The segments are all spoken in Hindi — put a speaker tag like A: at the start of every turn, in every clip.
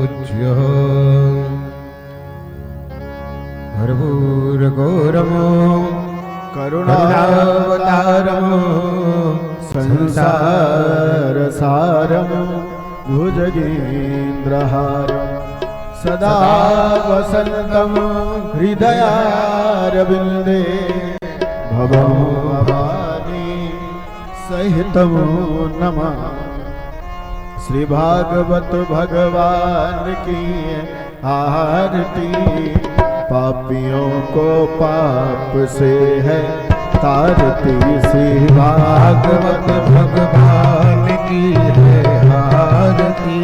A: पूज्यः कर्पूरगौरमो करुणावतारमो संसारसारमो भुजगेन्द्रहारं सदा वसन्तं हृदयारविन्दे भवं भवानी सहितं नमः। श्री भागवत भगवान की आरती, पापियों को पाप से है तारती। श्री भागवत भगवान की है आरती,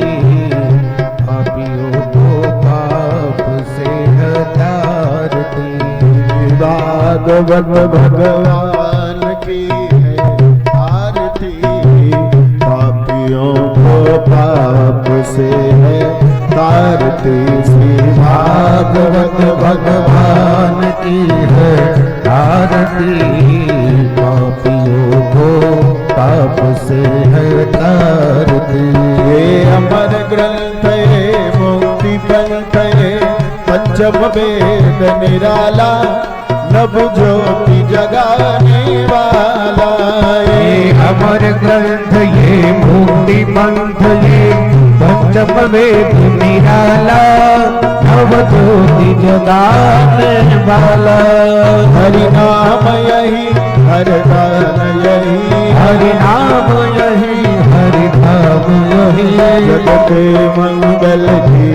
A: पापियों को पाप से है तारती। भागवत भगवान की है आरती, पापियों को पाप से है तारती। श्री भागवत भगवान की है आरती, पापियों को पाप से है तारती। ये अमर ग्रंथ है मुक्ति पंथ है, पंचम वेद निराला नव ज्योति जगाने वाला। ये
B: अमर ग्रंथ ये मुक्ति पंथ ये पंचम वेद निराला नव ज्योति जगाने वाला।
A: हरि नाम यही हर दान यही,
B: हरि नाम यही हरि धाम यही।
A: जग के मंगल की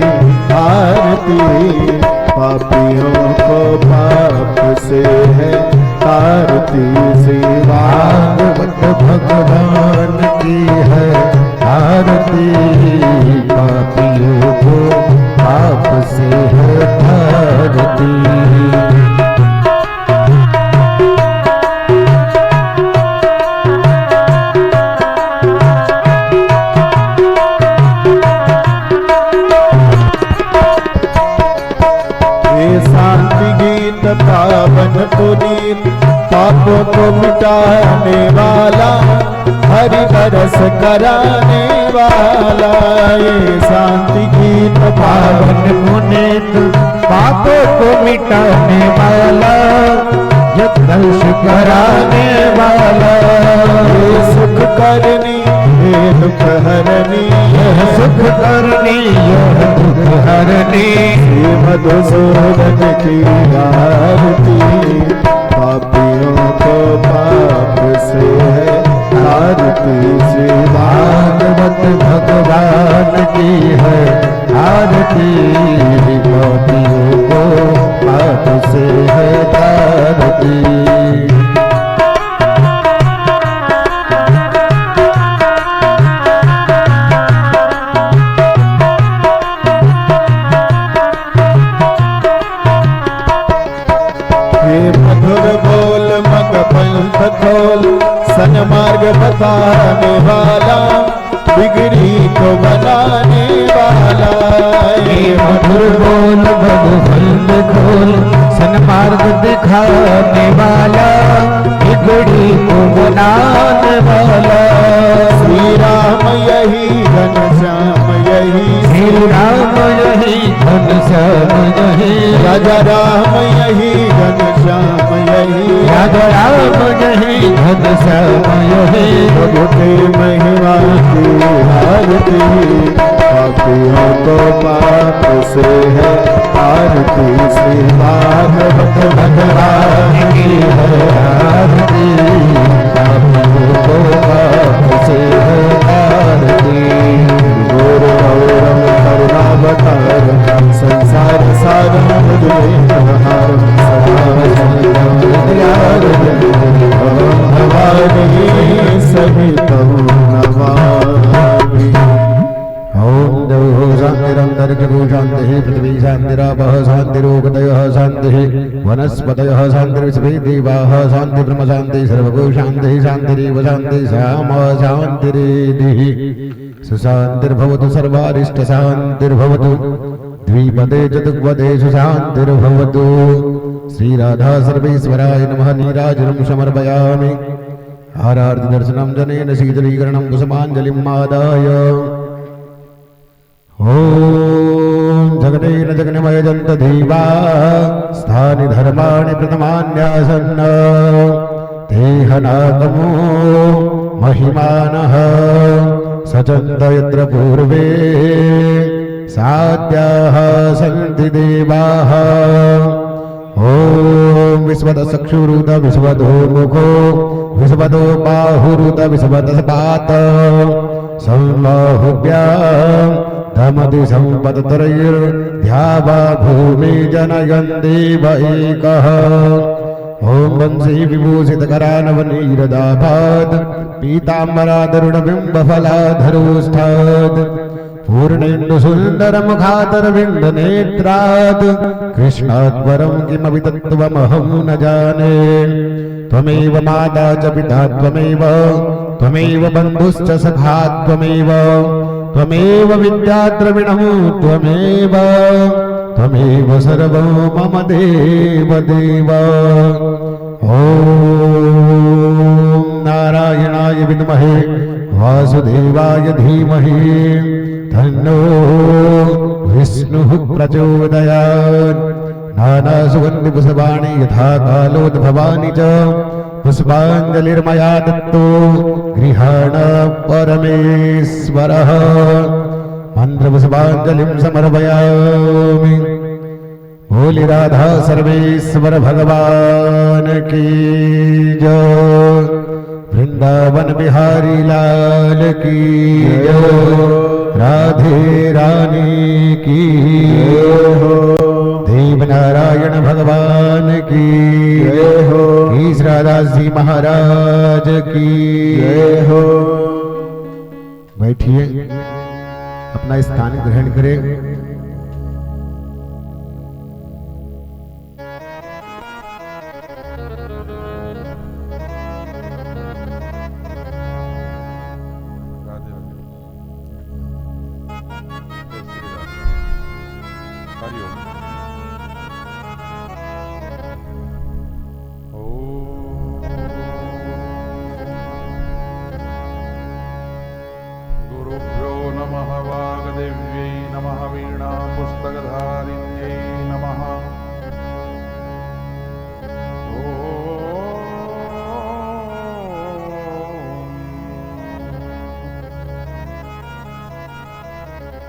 A: आरती, पापियों को पाप से है तारती। श्री भागवत भगवान की है आरती, पापियों को पाप से है तारती। पावन पुनीत पापों को मिटाने वाला, हरि बरस कराने वाला। ये शांति गीत
B: पावन पुनीत पापों को मिटाने वाला, यज्ञ कराने वाला।
A: ये सुख करनी ये दुख हरनी,
B: सुख करनी यह दुख हरनी।
A: श्री मधुसूदन की आरती, पापियों को पाप से है आरती। श्री
B: भागवत भगवान की है आरती, पापियों को पाप से है आरती।
A: खोल सन्मार्ग बताने वाला, बिगड़ी को बनाने वाला।
B: ये मधुर बोल भगवंत खोल सन्मार्ग दिखाने वाला, बिगड़ी को बनाने वाला।
A: श्री राम यही घनश्याम यही,
B: श्री राम यही घनश्याम यही।
A: राजा राम यही घनश्याम यही,
B: राजा राम यही घनश्याम यही।
A: प्रभु के महिमा की आरती, पापियों को पाप से है आरती। श्री भागवत
B: भगवान की है आरती, पापियों को पाप से है आरती।
A: गुरु गौरम करुणावतारम, संसार सारम भुजगेन्द्रहारं, सदा भवानी सहितं नमामि।
B: ओम देवो शांतिरंतरिक्षो शांतिः, पृथ्वी शांतिरापः शांतिरोगतयः शांतिः, वनस्पतयः शांतिर्विश्वे देवाः शांति ब्रह्म शांति सर्वगो शांतिः शांतिरेव शांतिः सामा शांतिरेधिः। सुशांतिर्भवतु सर्वारिष्ट शांतिर्भवतु, द्विपदे चतुर्पदेषु शांतिर्भवतु। श्री राधा सर्वेश्वराय नमः। नीराजनं समर्पयामि। आरार्ति दर्शनं जनेन शीतलीकरणं कुसुमाञ्जलिम् आदाय। ओम
A: जगनिमयजन्त देवा स्थानि धर्माणि प्रथमान्यासन् तेहनागमो महिमानः सचन्द यत्र पूर्वे साद्याः सन्ति देवाः ॐ विश्वदचक्षुरुत विश्वदो मुखो विश्वदो बाहुरुत विश्वदसपात संबाहुभ्यां धमति संपततरैर्द्यावा भूमि जनयन् देव एकः ॐ वंशी विभूषितकरानवनीरदाभात् पीताम्बरादरुणबिम्बफलाधरोष्ठात् पूर्णेन्दुसुन्दरमुखादरविन्दनेत्रात् कृष्णात् परं किमपि तत्त्वमहं न जाने त्वमेव माता च पिता त्वमेव बन्धुश्च सखा त्वमेव विद्या द्रविणः त्वमेव सर्वं मम देव देव ॐ नारायणाय विद्महे वासुदेवाय धीमहि तन्नो विष्णुः प्रचोदयात् नानासुगन्धिपुष्पाणि यथा कालोद्भवानि च पुष्पाञ्जलिर्मया दत्तो गृहाण परमेश्वरः मन्त्रपुष्पाञ्जलिं समर्पयामि। बोली राधा सर्वेश्वर भगवान की जय। वृंदावन बिहारी लाल की जय। राधे रानी की देवनारायण भगवान की जय हो। ईश्वरदास जी महाराज की जय हो। बैठिए, अपना स्थान ग्रहण करें।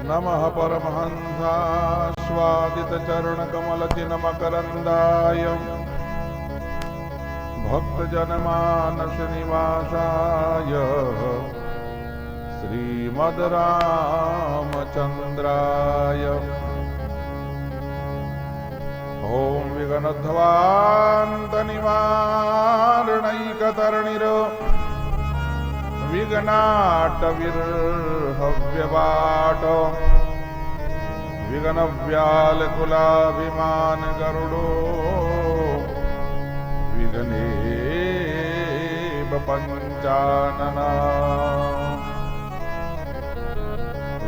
C: नमः परमहंसास्वादितचरणकमलचिन्मकरन्दाय भक्तजनमानसनिवासाय श्रीमद्रामचन्द्राय ॐ विघ्नध्वान्तनिवारणैकतरणिर विघ्नाटविर्हव्यवाट विघ्नव्यालकुलाभिमान गरुडो विघ्नेव पञ्चानना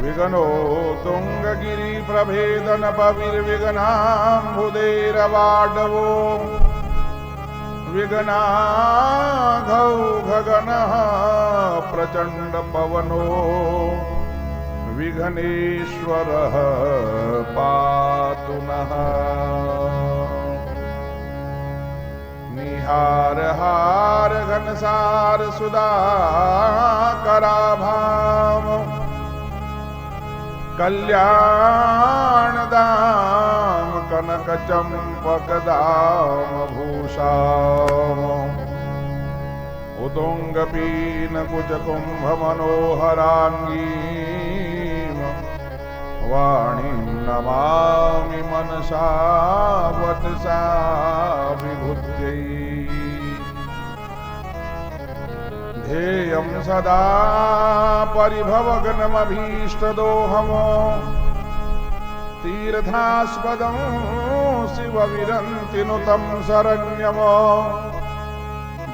C: विघ्नो तुङ्गगिरिप्रभेदनपविर्विघ्नाम्बुदेरवाडवो विघ्नाघौघगणः प्रचण्ड पवनो विघ्नेश्वरः पातु नः। निहारहार घनसार सुधाकराभाम कल्याणदाम कनकचम्पकदाम भूषाम उतुङ्गपीनकुचकुम्भमनोहराङ्गीं वाणीं नमामि मनसा वचसा विभूत्यै। ध्येयं सदा परिभवग्नमभीष्टदोहम् तीर्थास्पदं शिवविरन्तिनुतं शरण्यम्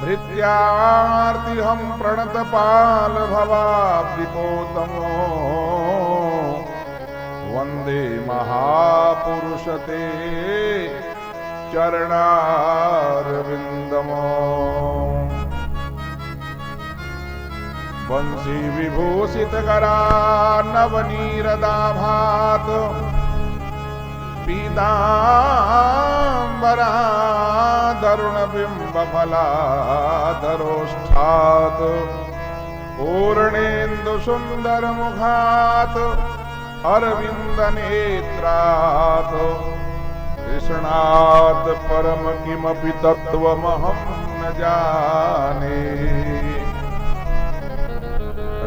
C: भृत्यार्तिहं प्रणतपालभवाब्धिपोतमो वन्दे महापुरुषते चरणारविन्दमो। वंशी विभूषितकरान्नवनीरदाभात् पीताम्बरादरुणबिम्बफलाधरोष्ठात् पूर्णेन्दुसुन्दरमुखात् अरविन्दनेत्रात् कृष्णात् परम किमपि तत्त्वमहं न जाने।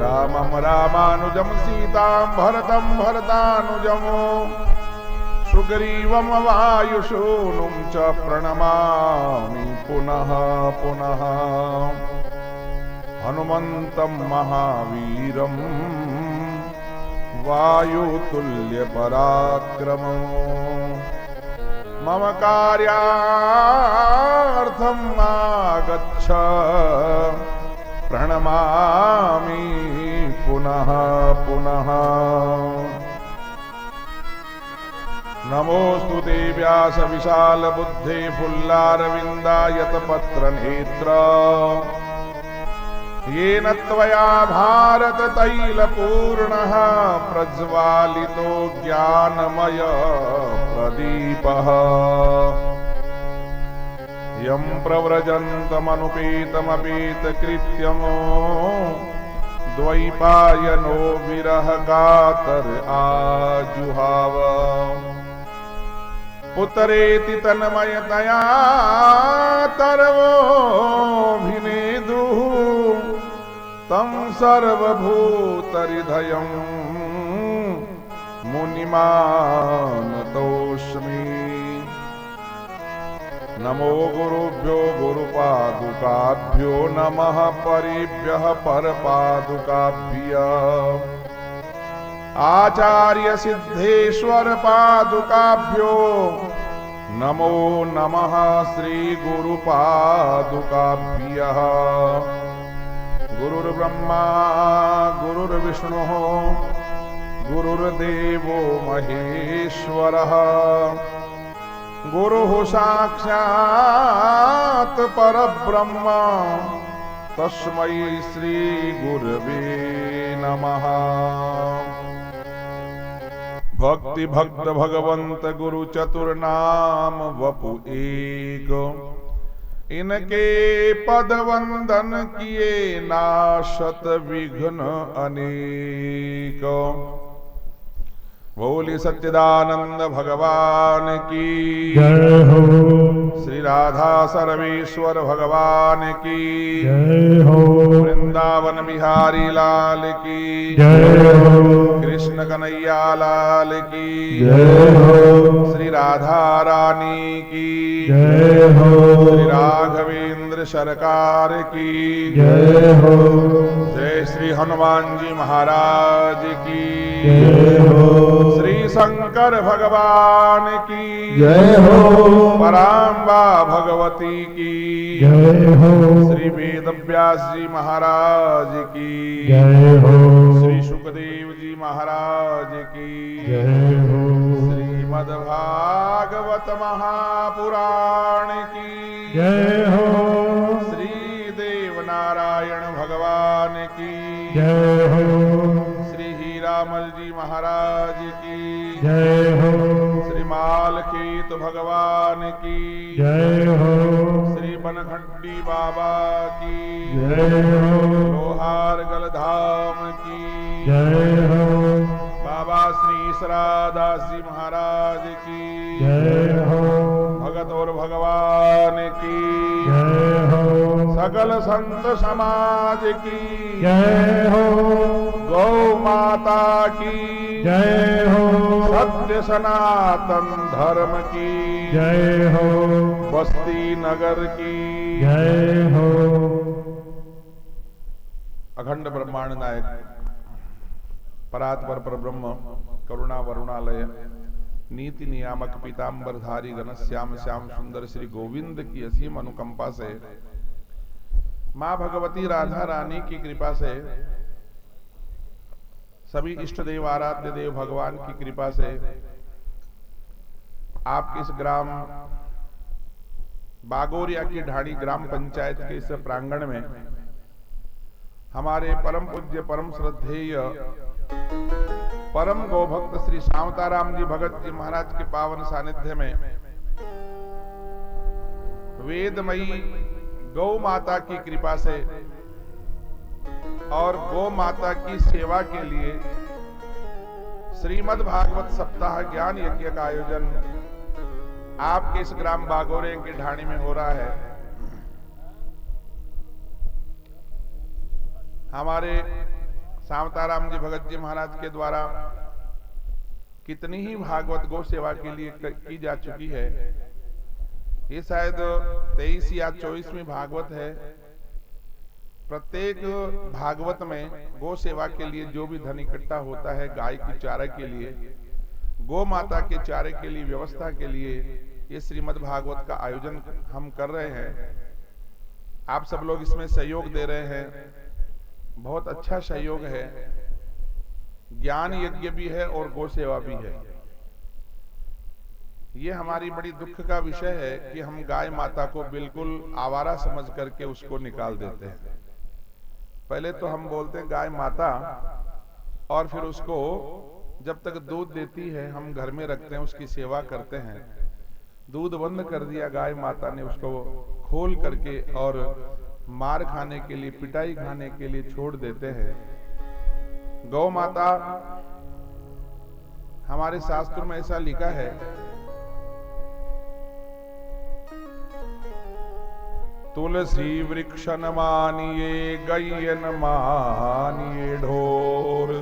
C: रामं रामानुजं सीतां भरतं भरतानुजम् सुग्रीवं वायुसूनुं च प्रणमामि पुनः पुनः। हनुमन्तं महावीरं वायुतुल्यपराक्रमं मम कार्यार्थम् आगच्छ प्रणमामि पुनः पुनः। नमोऽस्तु ते व्यास विशाल बुद्धे फुल्लारविन्दायत पत्र नेत्र येन त्वया भारत तैलपूर्णः प्रज्वालितो ज्ञानमय प्रदीपः। यं प्रव्रजन्तमनुपेतमपेतकृत्यं द्वैपायनो विरह कातर आजुहाव। पुत्रेति तन्मयतया तरवोऽभिनेदुः तं सर्वभूतहृदयं मुनिमानतोऽस्मि। नमो गुरुभ्यो गुरुपादुकाभ्यो नमः परेभ्यः परपादुकाभ्यः। आचार्य सिद्धेश्वर पादुकाभ्यो नमो नमः श्री गुरुपादुकाभ्यः। गुरुर्ब्रह्मा गुरुर्विष्णुः गुरुर्देवो महेश्वरः गुरुः साक्षात् परब्रह्म तस्मै श्री गुरवे नमः। भक्ति भक्त भगवंत गुरु चतुर्नाम वपु एक इनके पद वंदन किए नाशत विघ्न अनेक। बोली सच्चिदानंद भगवान की
B: जय हो।
C: श्री राधा सर्वेश्वर भगवान की
B: जय हो।
C: वृंदावन बिहारी लाल की
B: जय हो।
C: कृष्ण कन्हैया लाल की
B: जय हो।
C: श्री राधा रानी की
B: जय हो।
C: श्री राघवेंद्र सरकार की
B: जय हो।
C: जय श्री हनुमान जी महाराज की
B: जय हो।
C: श्री शंकर भगवान की
B: जय हो।
C: पराम्बा भगवती की
B: जय हो।
C: श्री वेद व्यास जी महाराज की
B: जय हो।
C: श्री सुखदेव जी महाराज की
B: जय हो।
C: श्रीमद्भागवत महापुराण की
B: जय हो।
C: श्री देव नारायण भगवान की
B: जय हो।
C: श्री हीरामल जी महाराज की
B: जय हो।
C: श्री मालखेत भगवान की
B: जय हो।
C: श्री बनखंडी बाबा की
B: जय हो।
C: लोहारगल धाम की
B: जय हो।
C: बाबा श्री श्रादास जी महाराज की
B: जय हो।
C: भगत और भगवान की
B: जय हो।
C: सकल संत समाज की
B: जय हो।
C: गौ माता की
B: जय हो।
C: सत्य सनातन धर्म की
B: जय हो।
C: बस्ती नगर की
B: जय हो।
C: अखंड ब्रह्मांड नायक परात्पर परब्रह्म करुणा वरुणालय नीति नियामक पीतांबरधारी घनश्याम श्याम सुंदर श्री गोविंद की असीम अनुकंपा से मां भगवती राधा रानी की कृपा से सभी इष्ट देव आराध्य देव भगवान की कृपा से आपके इस ग्राम बागोरिया की ढाणी ग्राम पंचायत के इस प्रांगण में हमारे परम पूज्य परम श्रद्धेय परम गौभक्त श्री शांताराम जी भगत जी महाराज के पावन सानिध्य में वेदमयी गौ माता की कृपा से और गौ माता की सेवा के लिए श्रीमद् भागवत सप्ताह ज्ञान यज्ञ का आयोजन आपके इस ग्राम बागोरे की ढाणी में हो रहा है। हमारे शांताराम जी भगत जी महाराज के द्वारा कितनी ही भागवत गौ सेवा के लिए की जा चुकी है। ये शायद 23 या 24वीं भागवत है। प्रत्येक भागवत में गौ सेवा के लिए जो भी धन इकट्ठा होता है, गाय की चारे के लिए, गौ माता के चारे के लिए व्यवस्था के लिए ये श्रीमद् भागवत का आयोजन हम कर रहे हैं। आप सब लोग इसमें सहयोग दे रहे हैं, बहुत अच्छा सहयोग है। ज्ञान यज्ञ भी है और गौ सेवा भी है। ये हमारी बड़ी दुख का विषय है कि हम गाय माता को बिल्कुल आवारा समझ करके उसको निकाल देते हैं। पहले तो हम बोलते हैं गाय माता, और फिर उसको जब तक दूध देती है हम घर में रखते हैं, उसकी सेवा करते हैं। दूध बंद कर दिया गाय माता ने, उसको खोल करके और मार खाने के लिए, पिटाई खाने के लिए छोड़ देते हैं। गौ माता, हमारे शास्त्र में ऐसा लिखा है, तुलसी वृक्ष न मानिए गैयन मानिए ढोर।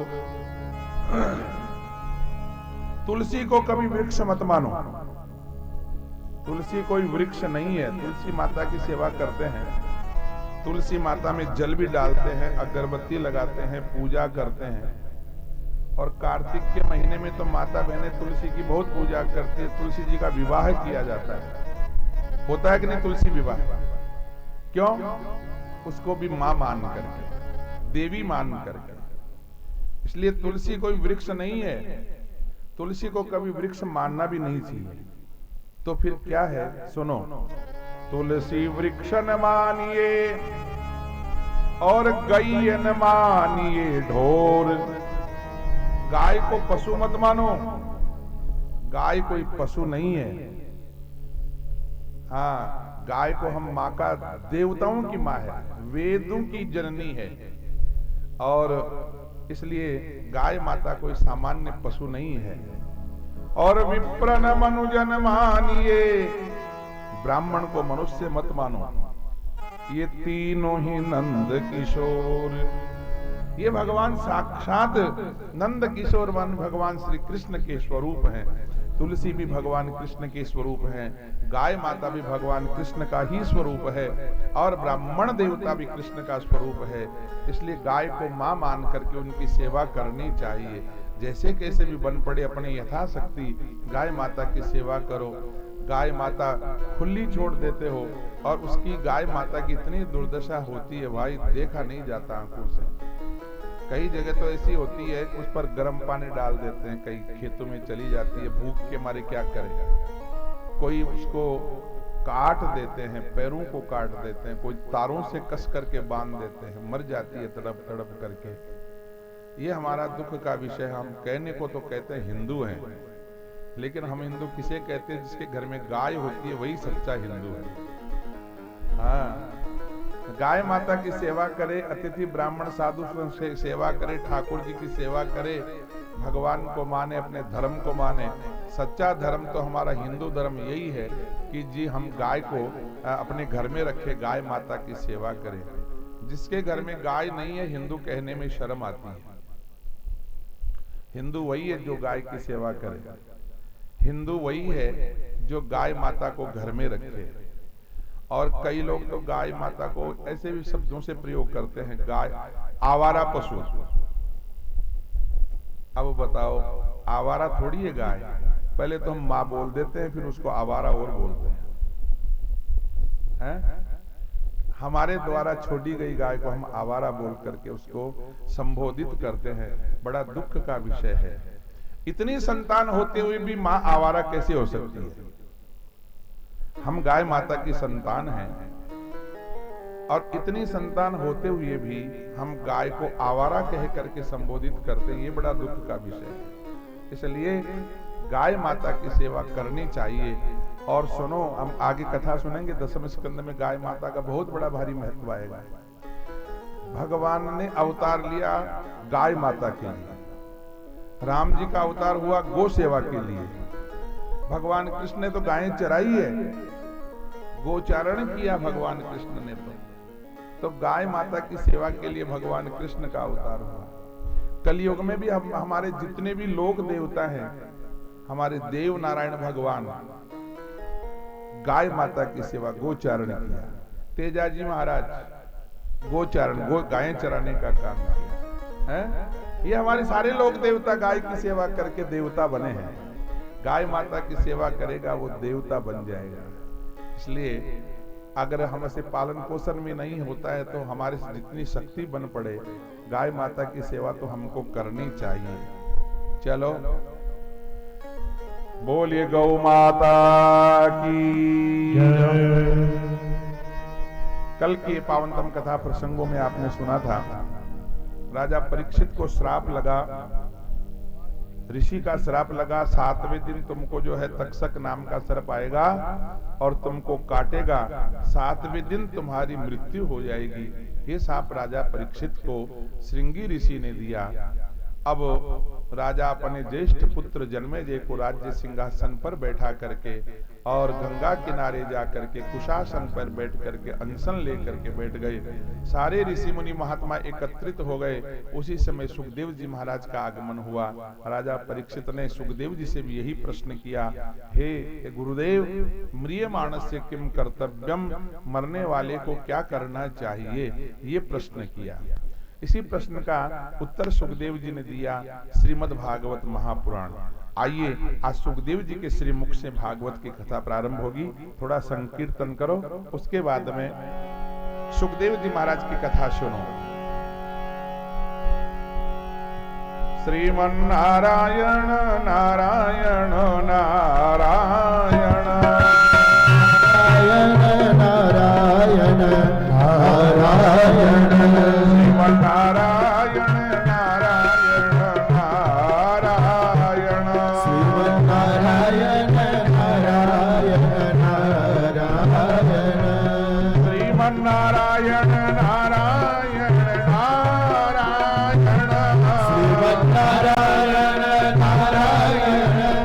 C: तुलसी को कभी वृक्ष मत मानो। तुलसी कोई वृक्ष नहीं है। तुलसी माता की सेवा करते हैं, तुलसी माता में जल भी डालते हैं, अगरबत्ती लगाते हैं, पूजा करते हैं। और कार्तिक के महीने में तो माता बहनें तुलसी की बहुत पूजा करती है। तुलसी जी का विवाह किया जाता है, होता है कि नहीं तुलसी विवाह? क्यों? उसको भी मां मान करके, देवी मान करके। इसलिए तुलसी कोई वृक्ष नहीं है। तुलसी को कभी वृक्ष मानना भी नहीं चाहिए। तो फिर क्या है, सुनो। तुलसी वृक्ष न मानिए और गई न मानिए ढोर। गाय को पशु मत मानो। गाय कोई पशु नहीं है। हाँ, गाय को हम माँ का, देवताओं की माँ है, वेदों की जननी है। और इसलिए गाय माता कोई सामान्य पशु नहीं है। और विप्र न मनुजन मानिए, ब्राह्मण को मनुष्य मत मानो। ये तीनों ही नंद किशोर, ये भगवान साक्षात नंद किशोर वन भगवान श्री कृष्ण के स्वरूप हैं। तुलसी भी भगवान कृष्ण के स्वरूप है, गाय माता भी भगवान कृष्ण का ही स्वरूप है, और ब्राह्मण देवता भी कृष्ण का स्वरूप है। इसलिए गाय को मां मान करके उनकी सेवा करनी चाहिए। जैसे कैसे भी बन पड़े, अपने यथाशक्ति गाय माता की सेवा करो। गाय माता खुली छोड़ देते हो और उसकी, गाय माता की इतनी दुर्दशा होती है भाई, देखा नहीं जाता आंखों से। कई जगह तो ऐसी होती है, उस पर गर्म पानी डाल देते हैं, कई खेतों में चली जाती है, भूख के मारे क्या करे। कोई उसको काट देते हैं, पैरों को काट देते हैं, कोई तारों से कस करके बांध देते हैं, मर जाती है तड़प तड़प करके। ये हमारा दुख का विषय। हम कहने को तो कहते हैं हिंदू हैं, लेकिन हम हिंदू किसे कहते हैं? जिसके घर में गाय होती है वही सच्चा हिंदू है। हाँ, गाय माता की सेवा करे, अतिथि ब्राह्मण साधु से सेवा करे, ठाकुर जी की सेवा करे, भगवान को माने, अपने धर्म को माने। सच्चा धर्म तो हमारा हिंदू धर्म यही है कि जी हम गाय को अपने घर में रखे, गाय माता की सेवा करें। जिसके घर में गाय नहीं है, हिंदू कहने में शर्म आती है। हिंदू वही है जो गाय की सेवा करे। हिंदू वही है जो गाय माता को घर में रखे। और कई लोग तो गाय माता को ऐसे भी शब्दों से प्रयोग करते हैं, गाय आवारा पशु। अब बताओ, आवारा थोड़ी है गाय। पहले तो हम माँ बोल देते हैं, फिर उसको आवारा और बोलते हैं। हमारे द्वारा छोड़ी गई गाय को हम आवारा बोल करके उसको संबोधित करते हैं। बड़ा दुख का विषय है। इतनी संतान होते हुए भी माँ आवारा कैसे हो सकती है? हम गाय माता की संतान हैं। और इतनी संतान होते हुए भी हम गाय को आवारा कह करके संबोधित करते हैं, ये बड़ा दुख का विषय है। इसलिए गाय माता की सेवा करनी चाहिए। और सुनो, हम आगे कथा सुनेंगे, 10वें स्कंद में गाय माता का बहुत बड़ा भारी महत्व आएगा। भगवान ने अवतार लिया गाय माता के लिए, राम जी का अवतार हुआ गो सेवा के लिए। भगवान कृष्ण ने तो गायें चराई है, गोचारण किया भगवान कृष्ण ने तो गाय माता की सेवा के लिए भगवान कृष्ण का अवतार हुआ। कलयुग में भी हमारे जितने भी लोक देवता हैं, हमारे देव नारायण भगवान गाय माता की सेवा गोचारण किया। तेजा जी महाराज गोचारण, गायें चराने का काम किया है। ये हमारे सारे लोक देवता गाय की सेवा करके देवता बने हैं। गाय माता की सेवा करेगा वो देवता बन जाएगा। इसलिए अगर हमसे पालन पोषण में नहीं होता है तो हमारे से जितनी शक्ति बन पड़े, गाय माता की सेवा तो हमको करनी चाहिए। चलो बोलिए गौ माता की। कल के पावनतम कथा प्रसंगों में आपने सुना था, राजा परीक्षित को श्राप लगा, ऋषि का श्राप लगा, 7वें दिन तुमको जो है तक्षक नाम का सर्प आएगा और तुमको काटेगा, 7वें दिन तुम्हारी मृत्यु हो जाएगी। ये शाप राजा परीक्षित को श्रृंगी ऋषि ने दिया। अब राजा अपने ज्येष्ठ पुत्र जन्मेजय को राज्य सिंहासन पर बैठा करके और गंगा किनारे जा करके कुशासन पर बैठ करके अनशन लेकर के बैठ गए। सारे ऋषि मुनि महात्मा एकत्रित हो गए। उसी समय सुखदेव जी महाराज का आगमन हुआ। राजा परीक्षित ने सुखदेव जी से भी यही प्रश्न किया, हे गुरुदेव, म्रियमाणस्य किम कर्तव्यम, मरने वाले को क्या करना चाहिए, ये प्रश्न किया। इसी प्रश्न का उत्तर सुखदेव जी ने दिया श्रीमद् भागवत महापुराण। आइए आज सुखदेव जी के श्रीमुख से भागवत की कथा प्रारंभ होगी। थोड़ा संकीर्तन करो, उसके बाद में सुखदेव जी महाराज की कथा सुनो। श्रीमन्नारायण नारायण नारायण
A: नारायण नारायण नारायण
C: श्रीमन्नारायण नारायण नारायण
A: श्रीमन्नारायण नारायण नारायण
C: श्रीमन्नारायण नारायण नारायण
A: श्रीमन्नारायण नारायण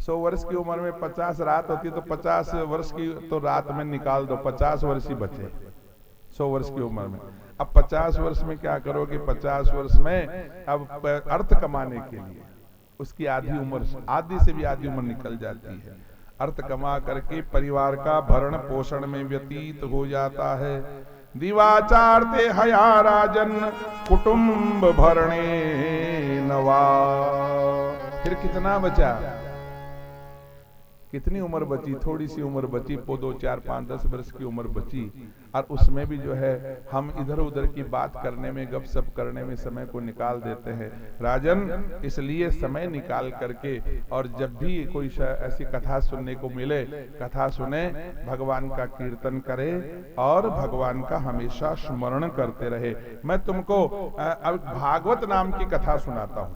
C: 100 वर्ष की उम्र में 50 रात होती तो 50 वर्ष की तो रात में निकाल दो, 50 वर्ष ही बचे 100 वर्ष की उम्र में। अब 50 वर्ष में क्या करोगे? 50 वर्ष में अब अर्थ कमाने के लिए उसकी आधी उम्र, आधी से भी आधी उम्र निकल जाती है। अर्थ कमा करके परिवार का भरण पोषण में व्यतीत हो जाता है। दिवाचार ते हया राजन कुटुंब भरणे नवा। फिर कितना बचा? कितनी उम्र बची? थोड़ी सी उम्र बची, 2, 4, 5, 10 वर्ष की उम्र बची। और उसमें भी जो है हम इधर उधर की बात करने में, गपशप करने में समय को निकाल देते हैं। राजन, इसलिए समय निकाल करके और जब भी कोई ऐसी कथा सुनने को मिले, कथा सुने, भगवान का कीर्तन करे और भगवान का हमेशा स्मरण करते रहे। मैं तुमको अब भागवत नाम की कथा सुनाता हूं।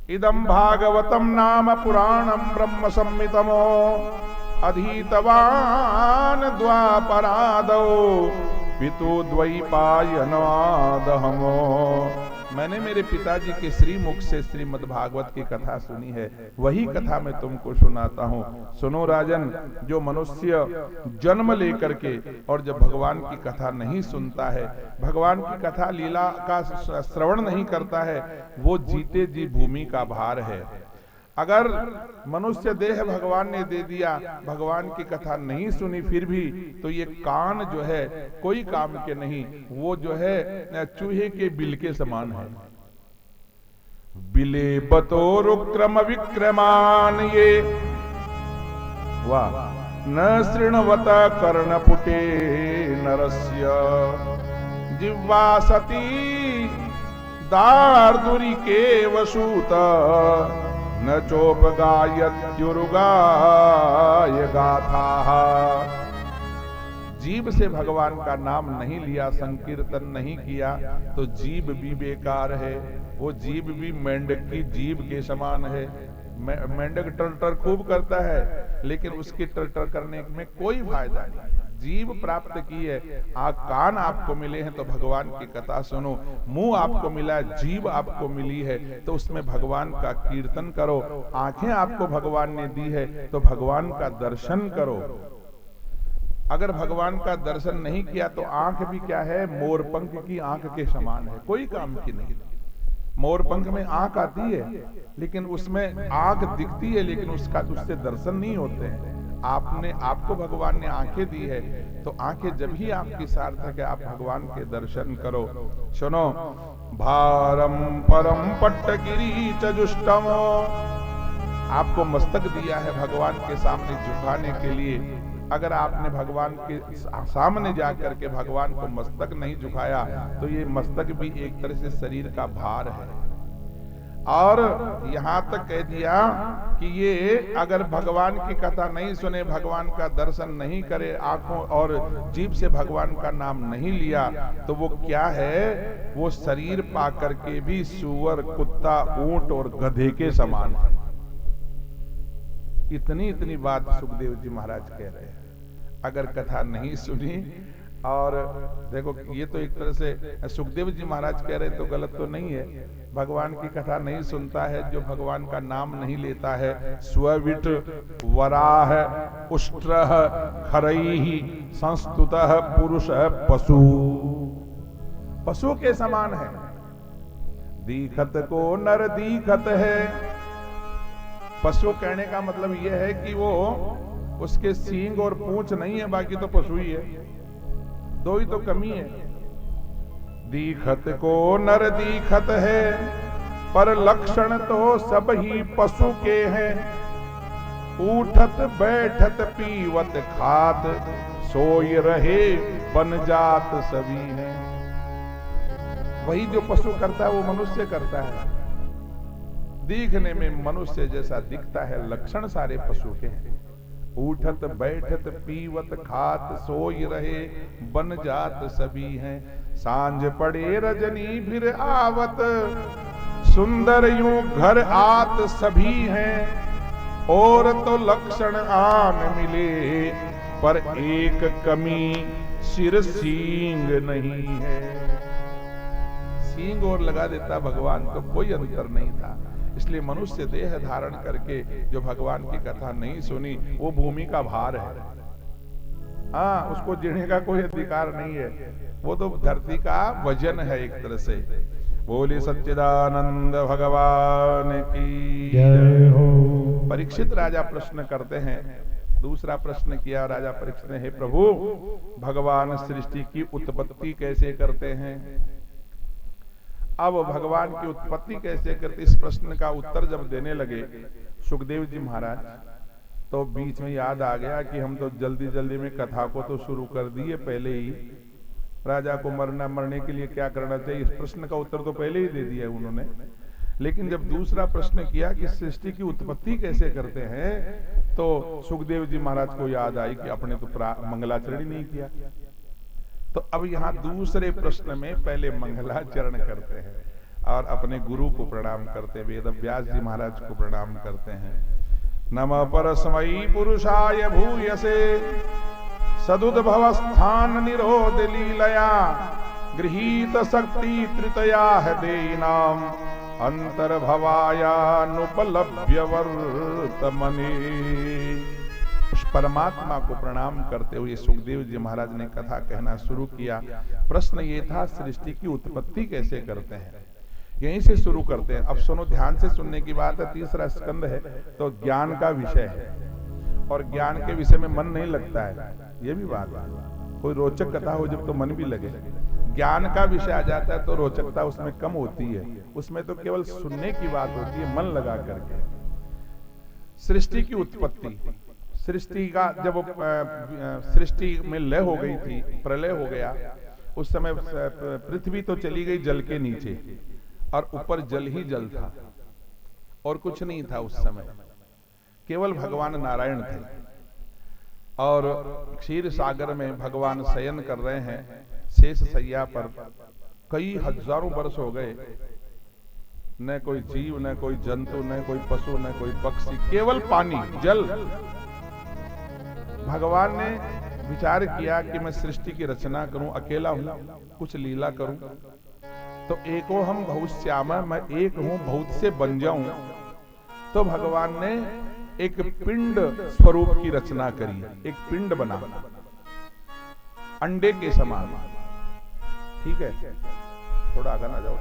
C: इदं भागवतम नाम पुराणम ब्रह्म संहितमो अधीतवान द्वापरादौ पितु द्वैपायनादहमो। मैंने मेरे पिताजी के श्रीमुख से श्रीमद् भागवत की कथा सुनी है, वही कथा मैं तुमको सुनाता हूँ। सुनो राजन, जो मनुष्य जन्म लेकर के और जब भगवान की कथा नहीं सुनता है, भगवान की कथा लीला का श्रवण नहीं करता है, वो जीते जी भूमि का भार है। अगर मनुष्य देह भगवान ने दे दिया, भगवान की कथा नहीं सुनी फिर भी, तो ये कान जो है कोई काम के नहीं, वो जो है चूहे के बिल के समान है। बिले बतोरुक्रम विक्रमान ये वाह न शृण्वत कर्णपुटे नरस्य जिह्वा सती दार्दुरी के वसूत न चोपगायत्युरुगाय गाथा। जीव से भगवान का नाम नहीं लिया, संकीर्तन नहीं किया तो जीव भी बेकार है। वो जीव भी मेंढक की जीभ के समान है। मेंढक टर्टर खूब करता है, लेकिन उसके टर्टर करने में कोई फायदा नहीं। जीव प्राप्त की है, कान आपको मिले हैं तो भगवान की कथा सुनो। मुंह आपको मिला है, जीव आपको मिली है तो उसमें भगवान का कीर्तन करो। आंखें आपको भगवान ने दी है तो भगवान का दर्शन करो। अगर भगवान का दर्शन नहीं किया तो आंख भी क्या है? मोरपंख की आंख के समान है, कोई काम की नहीं। मोरपंख में आंख आती है लेकिन उसमें आंख दिखती है, लेकिन उससे दर्शन नहीं होते हैं। आपको भगवान ने आंखें दी है तो आंखें जब ही आपकी सार्थक है, आप भगवान के दर्शन करो। सुनो, भारम परम पट्टगिरी चजुष्टम। आपको मस्तक दिया है भगवान के सामने झुकाने के लिए। अगर आपने भगवान के सामने जाकर के भगवान को मस्तक नहीं झुकाया तो ये मस्तक भी एक तरह से शरीर का भार है। और यहां तक कह दिया कि ये अगर भगवान की कथा नहीं सुने, भगवान का दर्शन नहीं करे, आंखों और जीभ से भगवान का नाम नहीं लिया, तो वो क्या है? वो शरीर पा करके भी सूअर, कुत्ता, ऊंट और गधे के समान है। इतनी बात सुखदेव जी महाराज कह रहे हैं। अगर कथा नहीं सुनी, और देखो ये तो एक तरह से सुखदेव जी महाराज कह रहे हैं तो गलत तो नहीं है। भगवान की कथा नहीं सुनता है, जो भगवान का नाम नहीं लेता है, स्वविट वराह उष्ट्रः खरैहि संस्तुतः पुरुषः पशु के समान है। दीखत को नर दीखत है। पशु कहने का मतलब यह है कि वो उसके सींग और पूंछ नहीं है, बाकी तो पशु ही है, दो ही तो कमी है। दीखत को नर दीखत है, पर लक्षण तो सब ही पशु के हैं। उठत बैठत पीवत खात, सोई रहे बन जात सभी हैं। वही जो पशु करता है वो मनुष्य करता है। दिखने में मनुष्य जैसा दिखता है, लक्षण सारे पशु के हैं। उठत बैठत पीवत खात, सोई रहे बन जात सभी हैं। सांझ पड़े रजनी फिर आवत, सुंदर यूं घर आत सभी हैं। और तो लक्षण आन मिले, पर एक कमी सिर सींग नहीं है। सींग और लगा देता भगवान तो कोई अंतर नहीं था। इसलिए मनुष्य देह धारण करके जो भगवान की कथा नहीं सुनी वो भूमि का भार है। हाँ, उसको जीने का कोई अधिकार नहीं है, वो तो धरती का वजन है एक तरह से। बोले सच्चिदानंद भगवान की
A: जय हो।
C: परीक्षित राजा प्रश्न करते हैं, दूसरा प्रश्न किया राजा परीक्षित ने, हे प्रभु, भगवान सृष्टि की उत्पत्ति कैसे करते हैं? अब भगवान की उत्पत्ति कैसे करते, इस प्रश्न का उत्तर जब देने लगे सुखदेव जी महाराज, तो बीच में याद आ गया कि हम तो जल्दी जल्दी में कथा को तो शुरू कर दिए पहले ही। राजा को मरने के लिए क्या करना चाहिए, इस प्रश्न का उत्तर तो पहले ही दे दिया उन्होंने। लेकिन जब दूसरा प्रश्न किया कि सृष्टि की उत्पत्ति कैसे करते हैं, तो सुखदेव जी महाराज को याद आई कि अपने तो मंगलाचरण ही नहीं किया। तो अब यहाँ दूसरे प्रश्न में पहले मंगलाचरण करते हैं और अपने गुरु को प्रणाम करते हैं, वेद व्यास जी महाराज को प्रणाम करते हैं। नमः परस्मै पुरुषाय भूयसे सदुद्भवस्थान निरोध लीलया गृहीत शक्ति तृतया हृदयनाम अंतर्भवायानुपलभ्य वर्तमने। उस परमात्मा को प्रणाम करते हुए सुखदेव जी महाराज ने कथा कहना शुरू किया। प्रश्न ये था, सृष्टि की उत्पत्ति कैसे करते हैं, यहीं से शुरू करते हैं। अब सुनो, ध्यान से सुनने की बात है। तीसरा स्कंद है तो ज्ञान का विषय है, और ज्ञान के विषय में मन नहीं लगता है, ये भी बात है। कोई रोचक कथा हो जब तो मन भी लगे, ज्ञान का विषय आ जाता है तो रोचकता उसमें कम होती है, उसमें तो केवल सुनने की बात होती है, मन लगा करके। सृष्टि की उत्पत्ति, सृष्टि का जब सृष्टि में लय हो गई थी, प्रलय हो गया, उस समय पृथ्वी तो चली गई जल के नीचे और ऊपर जल ही जल था और कुछ नहीं था उस समय, केवल भगवान नारायण थे। और क्षीर सागर में भगवान शयन कर रहे हैं शेष सैया पर। कई हजारों वर्ष हो गए, न कोई जीव, न कोई जंतु, न कोई पशु, न कोई पक्षी, केवल पानी, जल। भगवान ने विचार किया कि मैं सृष्टि की रचना करूं, अकेला हूं, कुछ लीला करूं। तो एको हम बहुत श्यामा, मैं एक हूं बहुत से बन जाऊं। तो भगवान ने एक पिंड स्वरूप की रचना करी, एक पिंड बना अंडे के समान। ठीक है, थोड़ा आगे ना जाओ।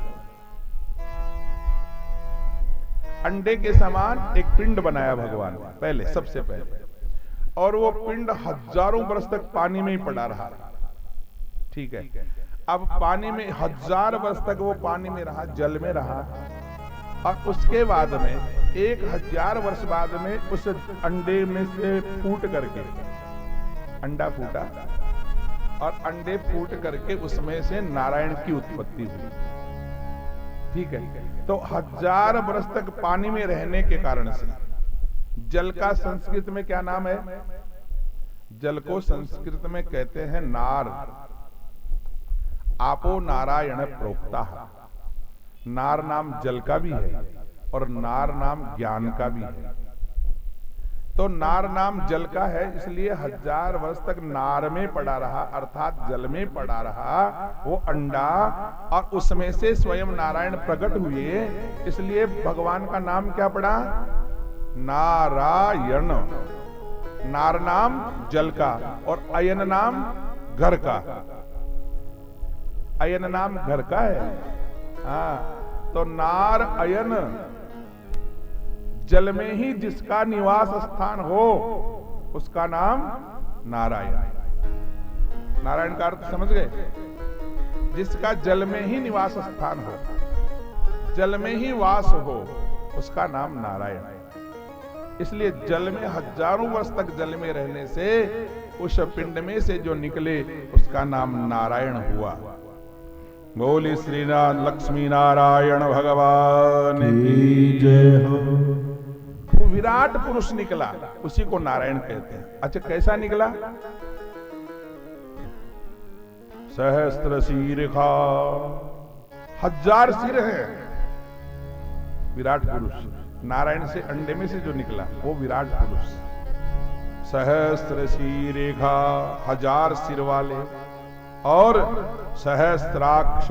C: अंडे के समान एक पिंड बनाया भगवान पहले, सबसे पहले, और वो पिंड हजारों वर्ष तक पानी में ही पड़ा रहा। ठीक है, अब पानी में 1000 वर्ष तक वो पानी में रहा, जल में रहा, और उसके बाद में 1000 वर्ष बाद में उस अंडे में से फूट करके अंडा फूटा, और अंडे फूट करके उसमें से नारायण की उत्पत्ति हुई। ठीक है, तो 1000 वर्ष तक पानी में रहने के कारण से, जल का संस्कृत में क्या नाम है? जल को संस्कृत में कहते हैं नार। आपो नारायण प्रोक्ता। नार नाम जल का भी है और नार नाम ज्ञान का भी है। तो नार नाम जल का है, इसलिए 1000 वर्ष तक नार में पड़ा रहा, अर्थात जल में पड़ा रहा वो अंडा, और उसमें से स्वयं नारायण प्रकट हुए। इसलिए भगवान का नाम क्या पड़ा? नारायण। नार नाम जल का और अयन नाम घर का। अयन नाम घर का है। हाँ, तो नार अयन, जल में ही जिसका निवास स्थान हो उसका नाम नारायण। नारायण का अर्थ समझ गए? जिसका जल में ही निवास स्थान हो, जल में ही वास हो, उसका नाम नारायण। इसलिए जल में हजारों वर्ष तक जल में रहने से उस पिंड में से जो निकले उसका नाम नारायण हुआ। बोली श्री लक्ष्मी नारायण भगवान की जय हो। वो विराट पुरुष निकला, उसी को नारायण कहते हैं। अच्छा, कैसा निकला? सहस्त्र शीर्षा, 1000 सिर है विराट पुरुष। नारायण से अंडे में से जो निकला वो विराट पुरुष। सहस्त्र शीर्षा, 1000 सिर वाले, और सहस्त्राक्ष,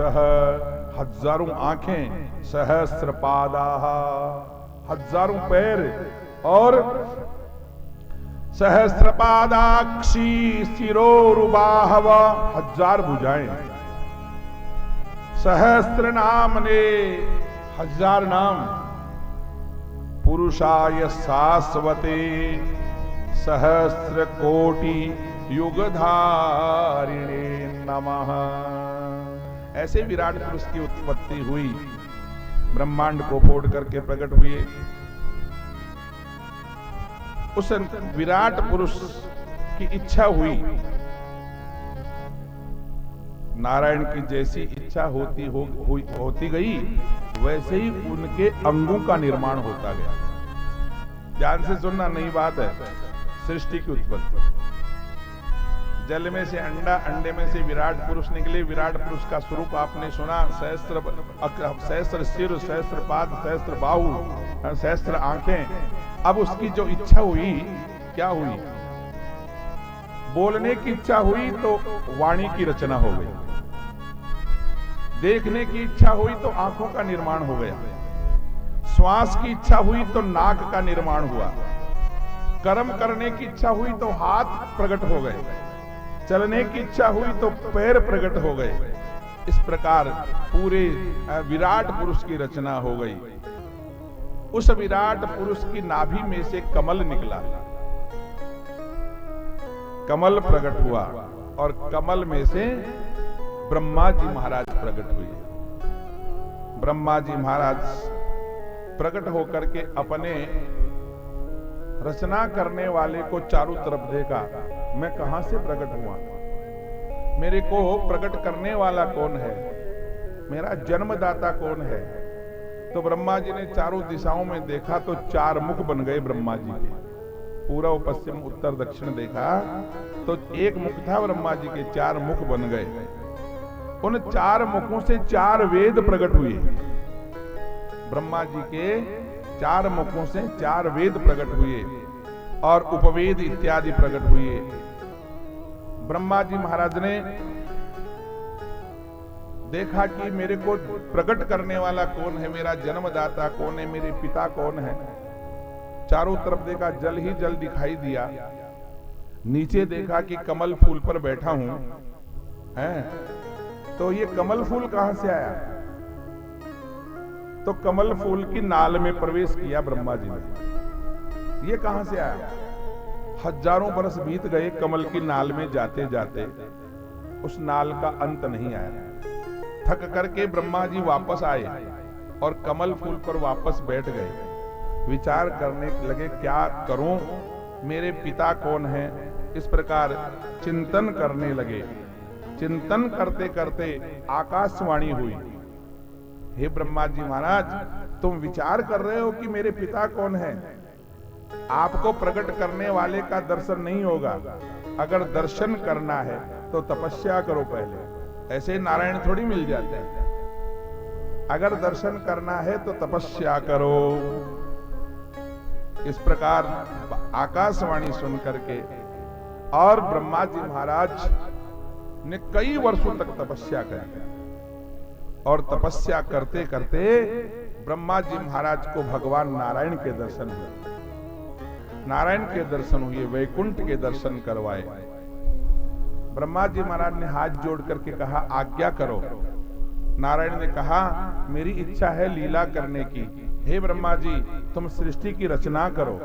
C: हजारों आंखें, सहस्त्र पादाः, हजारों पैर, और सहस्रपादाक्षी शिरोरुबाहव, हजार भुजाएं, सहस्त्र नाम ने, हजार नाम, पुरुषाय शाश्वते सहस्र कोटि युगधारिणे नमः। ऐसे विराट पुरुष की उत्पत्ति हुई, ब्रह्मांड को फोड़ करके प्रकट हुए। उस विराट पुरुष की इच्छा हुई, नारायण की जैसी इच्छा होती गई, वैसे ही उनके अंगों का निर्माण होता गया। ध्यान से सुनना, नई बात है। सृष्टि की उत्पत्ति, जल में से अंडा, अंडे में से विराट पुरुष निकले। विराट पुरुष का स्वरूप आपने सुना, सहस्त्र सिर, सहस्त्र पाद, सहस्त्र बाहु, सहस्त्र आंखें। अब उसकी जो इच्छा हुई, क्या हुई? बोलने की इच्छा हुई तो वाणी की रचना हो गई, देखने की इच्छा हुई तो आंखों का निर्माण हो गया, श्वास की इच्छा हुई तो नाक का निर्माण हुआ, कर्म करने की इच्छा हुई तो हाथ प्रकट हो गए, चलने की इच्छा हुई तो पैर प्रकट हो गए। इस प्रकार पूरे विराट पुरुष की रचना हो गई। उस विराट पुरुष की नाभि में से कमल निकला, कमल प्रकट हुआ, और कमल में से ब्रह्मा जी महाराज प्रकट हुए। ब्रह्मा जी महाराज प्रकट होकर के अपने रचना करने वाले को चारों तरफ देखा, मैं कहां से प्रकट हुआ, मेरे को प्रकट करने वाला कौन है, मेरा जन्मदाता कौन है। तो ब्रह्मा जी ने चारों दिशाओं में देखा तो चार मुख बन गए ब्रह्मा जी के। पूर्व पश्चिम उत्तर दक्षिण देखा तो एक मुख था ब्रह्मा जी के, चार मुख बन गए। उन चार मुखों से चार वेद प्रकट हुए। ब्रह्मा जी के चार मुखों से चार वेद प्रकट हुए और उपवेद इत्यादि प्रकट हुए। ब्रह्मा जी महाराज ने देखा कि मेरे को प्रकट करने वाला कौन है, मेरा जन्मदाता कौन है, मेरे पिता कौन है। चारों तरफ देखा, जल ही जल दिखाई दिया। नीचे देखा कि कमल फूल पर बैठा हूं, है तो ये कमल फूल कहां से आया? तो कमल फूल की नाल में प्रवेश किया ब्रह्मा जी ने। ये कहां से आया? हजारों बरस बीत गए कमल की नाल में जाते जाते, उस नाल का अंत नहीं आया। थक करके ब्रह्मा जी वापस आए और कमल फूल पर वापस बैठ गए। विचार करने लगे, क्या करूं, मेरे पिता कौन है। इस प्रकार चिंतन करने लगे। चिंतन करते करते आकाशवाणी हुई, हे ब्रह्मा जी महाराज, तुम विचार कर रहे हो कि मेरे पिता कौन है। आपको प्रकट करने वाले का दर्शन नहीं होगा। अगर दर्शन करना है तो तपस्या करो पहले, ऐसे नारायण थोड़ी मिल जाते हैं। अगर दर्शन करना है तो तपस्या करो। इस प्रकार आकाशवाणी सुन करके और ब्रह्मा जी महाराज ने कई वर्षों तक तपस्या करी, और तपस्या करते करते ब्रह्मा जी महाराज को भगवान नारायण के दर्शन हुए। नारायण के दर्शन हुए, वैकुंठ के दर्शन करवाए। ब्रह्मा जी महाराज ने हाथ जोड़ करके कहा, आज्ञा करो। नारायण ने कहा, मेरी इच्छा है लीला करने की। हे ब्रह्मा जी, तुम सृष्टि की रचना करो।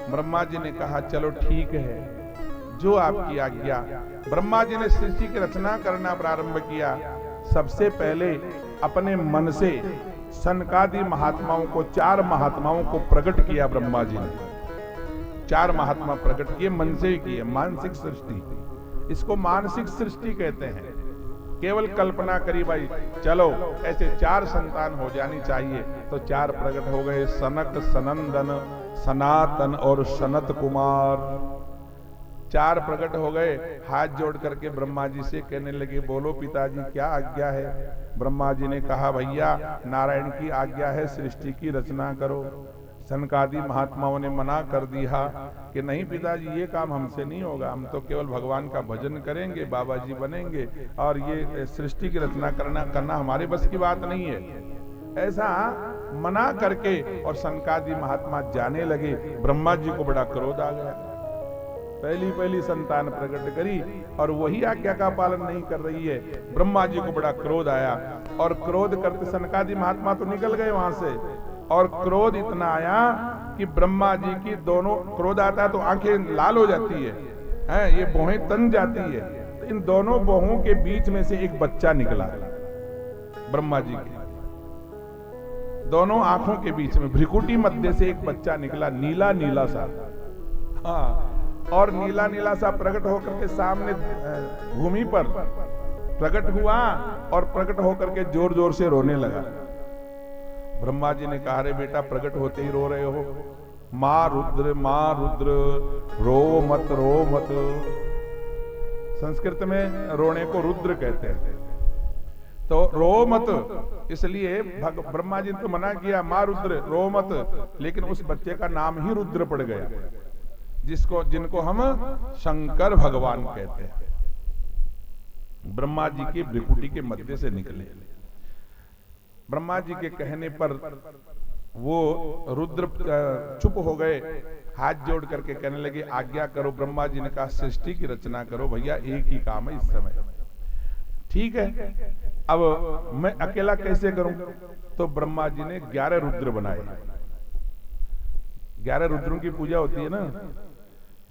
C: ब्रह्मा जी ने कहा, चलो ठीक है, जो आपकी आज्ञा। ब्रह्मा जी ने सृष्टि की रचना करना प्रारंभ किया। सबसे पहले अपने मन से सनकादि महात्माओं को, चार महात्माओं को प्रकट किया ब्रह्मा जी ने। चार महात्मा प्रकट किए, मन से ही किए। मानसिक सृष्टि, इसको मानसिक सृष्टि कहते हैं। केवल कल्पना करी, भाई चलो ऐसे चार संतान हो जानी चाहिए, तो चार प्रकट हो गए, सनक, सनंदन, सनातन और सनत कुमार। चार प्रकट हो गए। हाथ जोड़ करके ब्रह्मा जी से कहने लगे, बोलो पिताजी क्या आज्ञा है। ब्रह्मा जी ने कहा, भैया नारायण की आज्ञा है, सृष्टि की रचना करो। सनकादि महात्माओं ने मना कर दिया कि नहीं पिताजी, ये काम हमसे नहीं होगा, हम तो केवल भगवान का भजन करेंगे, बाबा जी बनेंगे, और ये सृष्टि की रचना करना हमारे बस की बात नहीं है। ऐसा मना करके और सनकादि महात्मा जाने लगे। ब्रह्मा जी को बड़ा क्रोध आ गया। पहली संतान प्रकट करी और वही आज्ञा का पालन नहीं कर रही है। ब्रह्मा जी को बड़ा क्रोध आया और क्रोध करते सनकादि महात्मा तो निकल गए वहां से, और क्रोध इतना आया कि ब्रह्मा जी की दोनों, क्रोध आता है तो आंखें लाल हो जाती है, ये भौहें तन जाती है। तो इन दोनों भौहों के बीच में से एक बच्चा निकला ब्रह्मा जी के दोनों आंखों के बीच में, भ्रिकुटी मध्य से एक बच्चा निकला, नीला नीला सा। हाँ, और नीला नीला सा प्रकट होकर के सामने भूमि पर प्रकट हुआ और प्रकट होकर के जोर जोर से रोने लगा। ब्रह्मा जी ने कहा, अरे बेटा, प्रकट होते ही रो रहे हो, मां रुद्र, रो मत। संस्कृत में रोने को रुद्र कहते हैं, तो रो मत, इसलिए ब्रह्मा जी ने तो मना किया, मां रुद्र रो मत, लेकिन उस बच्चे का नाम ही रुद्र पड़ गया, जिनको हम शंकर भगवान कहते हैं। ब्रह्मा जी की भ्रिकुटी के मध्य से निकले। ब्रह्मा जी के कहने पर वो रुद्र चुप हो गए, हाथ जोड़ करके कहने लगे, आज्ञा करो। ब्रह्मा जी ने कहा, सृष्टि की रचना करो भैया, एक ही काम है इस समय। ठीक है, अब मैं अकेला कैसे करूं? तो ब्रह्मा जी ने 11 रुद्र बनाए। 11 रुद्रों की पूजा होती है ना,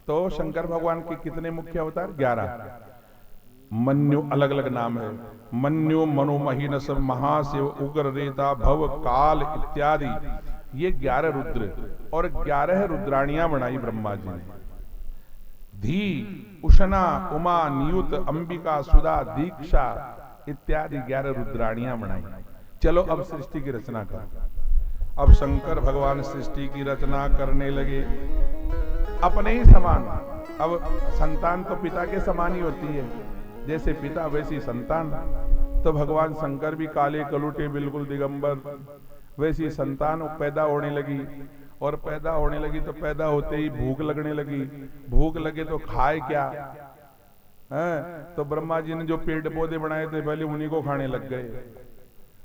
C: तो शंकर भगवान के कितने मुख्य अवतार? 11। मन्यु, अलग अलग नाम है, मन्यु, मनोमहीन, सब, महाशिव, उग्र, रेता, भव, काल इत्यादि, ये 11 रुद्र और 11 रुद्राणियां बनाई ब्रह्मा जी ने। धी, उषना, उमा, नियुत, अंबिका, सुधा, दीक्षा इत्यादि 11 रुद्राणियां बनाई। चलो अब सृष्टि की रचना करो। अब शंकर भगवान सृष्टि की रचना करने लगे अपने ही समान। अब संतान तो पिता के समान ही होती है, जैसे पिता वैसी संतान। तो भगवान शंकर भी काले कलूटे बिल्कुल दिगंबर, वैसी संतान पैदा होने लगी। और पैदा होने लगी तो पैदा होते ही भूख लगने लगी। भूख लगे तो खाए क्या है? तो ब्रह्मा जी ने जो पेड़ पौधे बनाए थे पहले उन्हीं को खाने लग गए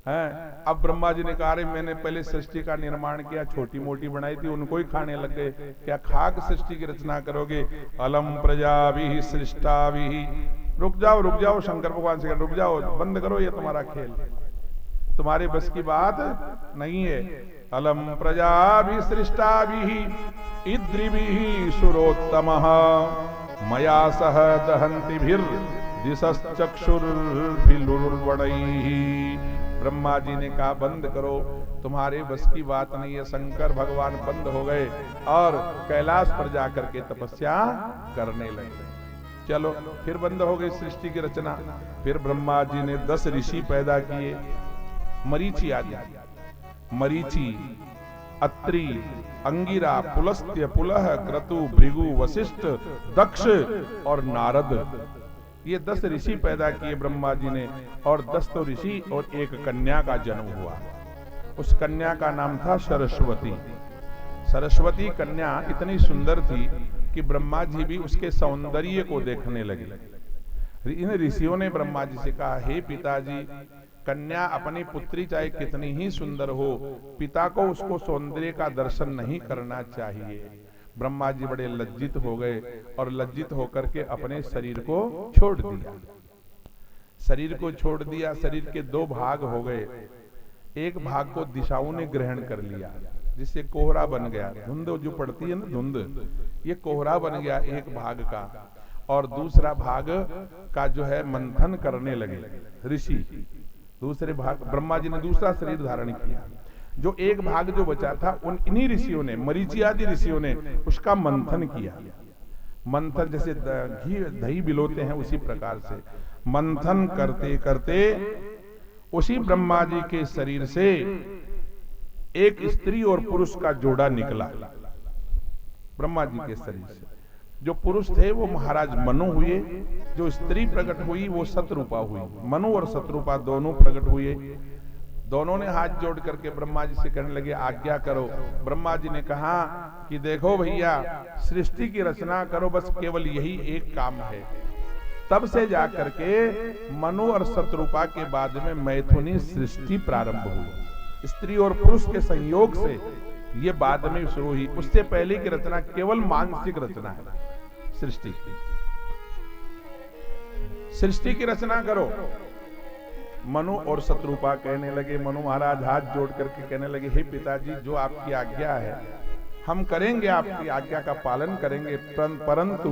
C: हैं। अब ब्रह्मा जी ने कहा, मैंने पहले सृष्टि का निर्माण किया, छोटी मोटी बनाई थी, उनको ही खाने लग गए, क्या खाक सृष्टि की रचना करोगे? अलम प्रजाभिः सृष्टाभिः। रुक जाओ, शंकर भगवान से रुक जाओ, बंद करो ये तुम्हारा खेल, तुम्हारे बस की बात नहीं है। अलम प्रजाभिः सृष्टाभिः इद्रिभिः सुरोत्तमः मया सह दहन्तिभिर्दिशश्चक्षुर्भिलुर्वणैः। ब्रह्मा जी ने कहा, बंद करो, तुम्हारे बस की बात नहीं है। शंकर भगवान बंद हो गए और कैलाश पर जाकर के तपस्या करने लगे। चलो, फिर बंद हो गई सृष्टि की रचना। फिर ब्रह्मा जी ने 10 ऋषि पैदा किए। मरीचि आदि, मरीचि, अत्रि, अंगिरा, पुलस्त्य, पुलह, क्रतु, भृगु, वशिष्ठ, दक्ष और नारद, ये 10 ऋषि पैदा किए ब्रह्मा जी ने। और 10 तो ऋषि और एक कन्या का जन्म हुआ। उस कन्या का नाम था सरस्वती। सरस्वती कन्या इतनी सुंदर थी कि ब्रह्मा जी भी उसके सौंदर्य को देखने लगे। इन ऋषियों ने ब्रह्मा जी से कहा, हे पिताजी, कन्या अपनी पुत्री चाहे कितनी ही सुंदर हो, पिता को उसको सौंदर्य का दर्शन नहीं करना चाहिए। ब्रह्मा जी बड़े लज्जित हो गए और लज्जित होकर के अपने शरीर को छोड़ दिया। शरीर को छोड़ दिया, शरीर के 2 भाग हो गए। एक भाग को दिशाओं ने ग्रहण कर लिया, जिससे कोहरा बन गया। धुंध जो पड़ती है ना, धुंध, ये कोहरा बन गया एक भाग का। और दूसरा भाग का जो है मंथन करने लगे ऋषि। दूसरे भाग, ब्रह्मा जी ने दूसरा शरीर धारण किया। जो एक भाग जो बचा था, इन्हीं ऋषियों ने, मरीचि आदि ऋषियों ने उसका मंथन किया। मंथन जैसे घी दही बिलोते हैं, उसी प्रकार से मंथन करते करते उसी ब्रह्मा जी के शरीर से एक स्त्री और पुरुष का जोड़ा निकला। ब्रह्मा जी के शरीर से जो पुरुष थे वो महाराज मनु हुए, जो स्त्री प्रकट हुई वो शतरूपा हुई। मनु और शतरूपा दोनों प्रकट हुए। दोनों ने हाथ जोड़ करके ब्रह्मा जी से कहने लगे आज्ञा करो। ब्रह्मा जी ने कहा कि देखो भैया, सृष्टि की रचना करो, बस केवल यही एक काम है। तब से जाकर के मनु और शत्रुपा के बाद में मैथुनी सृष्टि प्रारंभ हुई। स्त्री और पुरुष के संयोग से ये बाद में शुरू हुई। उससे पहले की रचना केवल मानसिक रचना है। सृष्टि की रचना करो। मनु और शत्रुपा कहने लगे, मनु महाराज हाथ जोड़ करके कहने लगे, हे पिताजी, जो आपकी आज्ञा है हम करेंगे, आपकी आज्ञा का पालन करेंगे, परंतु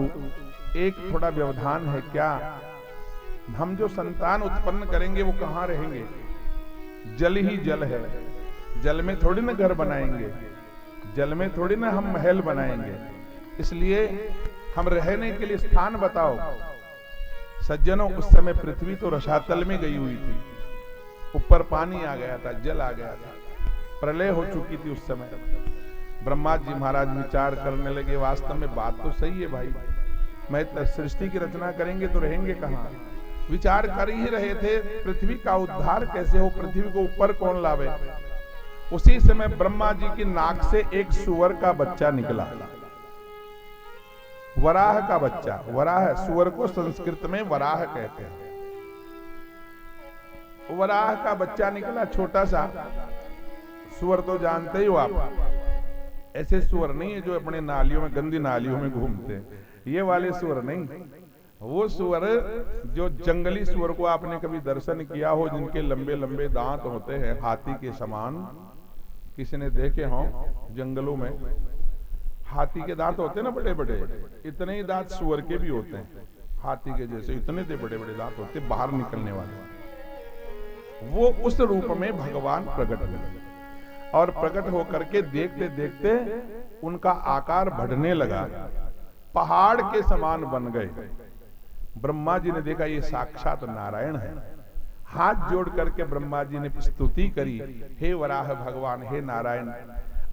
C: एक थोड़ा व्यवधान है। क्या? हम जो संतान उत्पन्न करेंगे वो कहां रहेंगे? जल ही जल है, जल में थोड़ी ना घर बनाएंगे, जल में थोड़ी ना हम महल बनाएंगे, इसलिए हम रहने के लिए स्थान बताओ। सज्जनों, उस समय पृथ्वी तो रसातल में गई हुई थी, ऊपर पानी आ गया था, जल आ गया था, प्रलय हो चुकी थी उस समय। ब्रह्मा जी महाराज विचार करने लगे, वास्तव में बात तो सही है भाई, मैं सृष्टि की रचना करेंगे तो रहेंगे कहां? विचार कर ही रहे थे पृथ्वी का उद्धार कैसे हो, पृथ्वी को ऊपर कौन लावे। उसी समय ब्रह्मा जी की नाक से एक सुअर का बच्चा निकला, वराह का बच्चा। वराह, सुअर को संस्कृत में वराह कहते हैं। वराह का बच्चा निकला, छोटा सा। सुअर तो जानते ही हो आप, ऐसे सुअर नहीं है जो अपने नालियों में, गंदी नालियों में घूमते हैं, ये वाले सुअर नहीं। वो सुअर जो जंगली सुअर को आपने कभी दर्शन किया हो, जिनके लंबे लंबे दांत होते हैं हाथी के समान, किसी ने देखे हो जंगलों में? हाथी के दांत होते हैं ना बड़े बड़े, इतने ही दांत सुअर के भी होते हैं, हाथी के जैसे इतने बड़े बड़े दांत होते हैं बाहर निकलने वाले। वो उस रूप में भगवान प्रकट हुए और प्रकट होकर के देखते देखते उनका आकार बढ़ने लगा, पहाड़ के समान बन गए। ब्रह्मा जी ने देखा ये साक्षात नारायण है। हाथ जोड़ करके ब्रह्मा जी ने स्तुति करी, हे वराह भगवान, हे नारायण,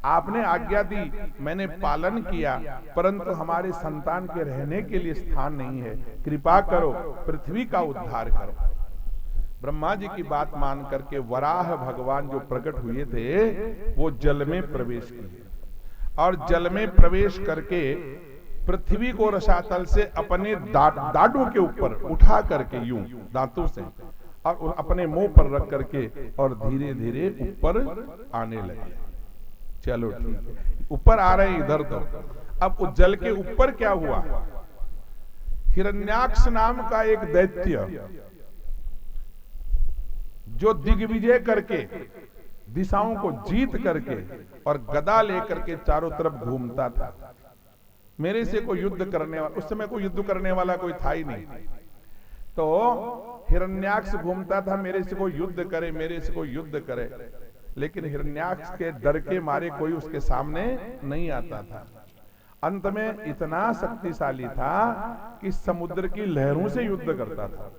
C: आपने आज्ञा दी, मैंने पालन किया, परंतु हमारे संतान के रहने के लिए स्थान नहीं है, कृपा करो, पृथ्वी का उद्धार करो। ब्रह्मा जी की बात मान करके वराह भगवान जो प्रकट हुए थे वो जल में प्रवेश किए और जल में प्रवेश करके पृथ्वी को रसातल से अपने दांतों के ऊपर उठा करके, यूं दांतों से, और अपने मुंह पर रख करके और धीरे धीरे ऊपर आने लगे। चलो ठीक है, ऊपर आ रहे इधर तो। अब उस जल के ऊपर क्या हुआ? हिरण्याक्ष नाम का एक दैत्य जो दिग्विजय करके, दिशाओं को जीत करके और गदा लेकर के चारों तरफ घूमता था। मेरे से कोई युद्ध करने वाला, उस समय कोई युद्ध करने वाला कोई था ही नहीं, तो हिरण्याक्ष घूमता था, मेरे से कोई युद्ध करे, मेरे से कोई युद्ध करे, लेकिन हिरण्याक्ष के डर के मारे कोई उसके सामने नहीं आता था। अंत में इतना शक्तिशाली था कि समुद्र की लहरों से युद्ध करता था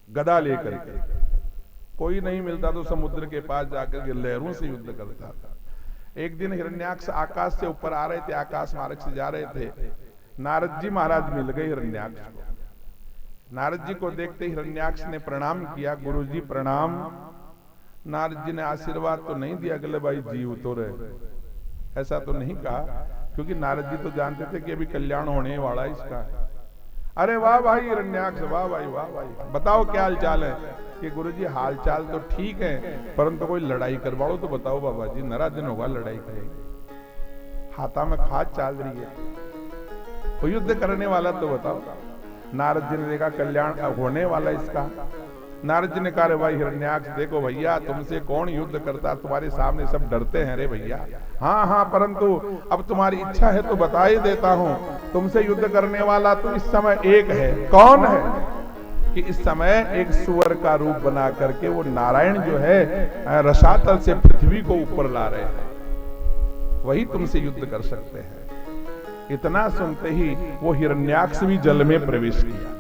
C: गदा लेकर के। कोई नहीं मिलता तो समुद्र के पास जाकर के लहरों से युद्ध करता था। एक दिन हिरण्याक्ष आकाश से ऊपर आ रहे थे, आकाश मार्ग से जा रहे थे, नारद जी महाराज मिल गए हिरण्याक्ष को। नारद जी को देखते हिरण्याक्ष ने प्रणाम किया, गुरु जी प्रणाम। नारद जी ने आशीर्वाद तो नहीं दिया, अगले भाई जीव तो रहे, ऐसा तो नहीं कहा, क्योंकि नारद जी तो जानते थे कि अभी कल्याण होने वाला इसका। अरे वाह भाई हिरण्याक्ष, वाह भाई, वाह भाई, बताओ क्या हाल चाल है? कि गुरुजी हाल चाल तो ठीक है, परंतु कोई लड़ाई करवाओ तो बताओ बाबा जी, नरा दिन होगा लड़ाई करेगी, हाथा में खाद चाल रही है, तो युद्ध करने वाला तो बताओ। नारद जी ने देखा कल्याण होने वाला इसका। नारद जी ने कहा, भाई हिरण्याक्ष देखो भैया, तुमसे कौन युद्ध करता, तुम्हारे सामने सब डरते हैं रे भैया। हाँ हाँ, परंतु अब तुम्हारी इच्छा है तो बता ही देता हूं, तुमसे युद्ध करने वाला तो इस समय एक है। कौन है? कि इस समय एक सुअर का रूप बना करके वो नारायण जो है रसातल से पृथ्वी को ऊपर ला रहे हैं, वही तुमसे युद्ध कर सकते हैं। इतना सुनते ही वो हिरण्याक्ष भी जल में प्रवेश किया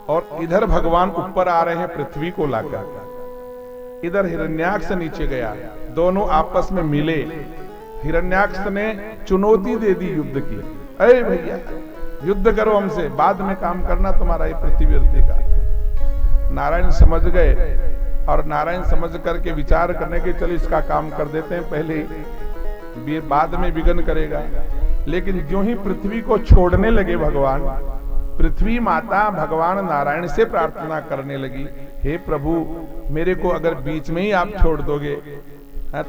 C: और इधर भगवान ऊपर आ रहे हैं पृथ्वी को लाकर, इधर हिरण्याक्ष नीचे गया, दोनों आपस में मिले। हिरण्याक्ष ने चुनौती दे दी युद्ध की, अरे भैया युद्ध करो हमसे, बाद में काम करना तुम्हारा ये पृथ्वी का। नारायण समझ गए और नारायण समझ करके विचार करने के चल इसका काम कर देते हैं, पहले बाद में विघ्न करेगा। लेकिन जो ही पृथ्वी को छोड़ने लगे भगवान, पृथ्वी माता भगवान नारायण से प्रार्थना करने लगी, हे प्रभु मेरे को अगर बीच में ही आप छोड़ दोगे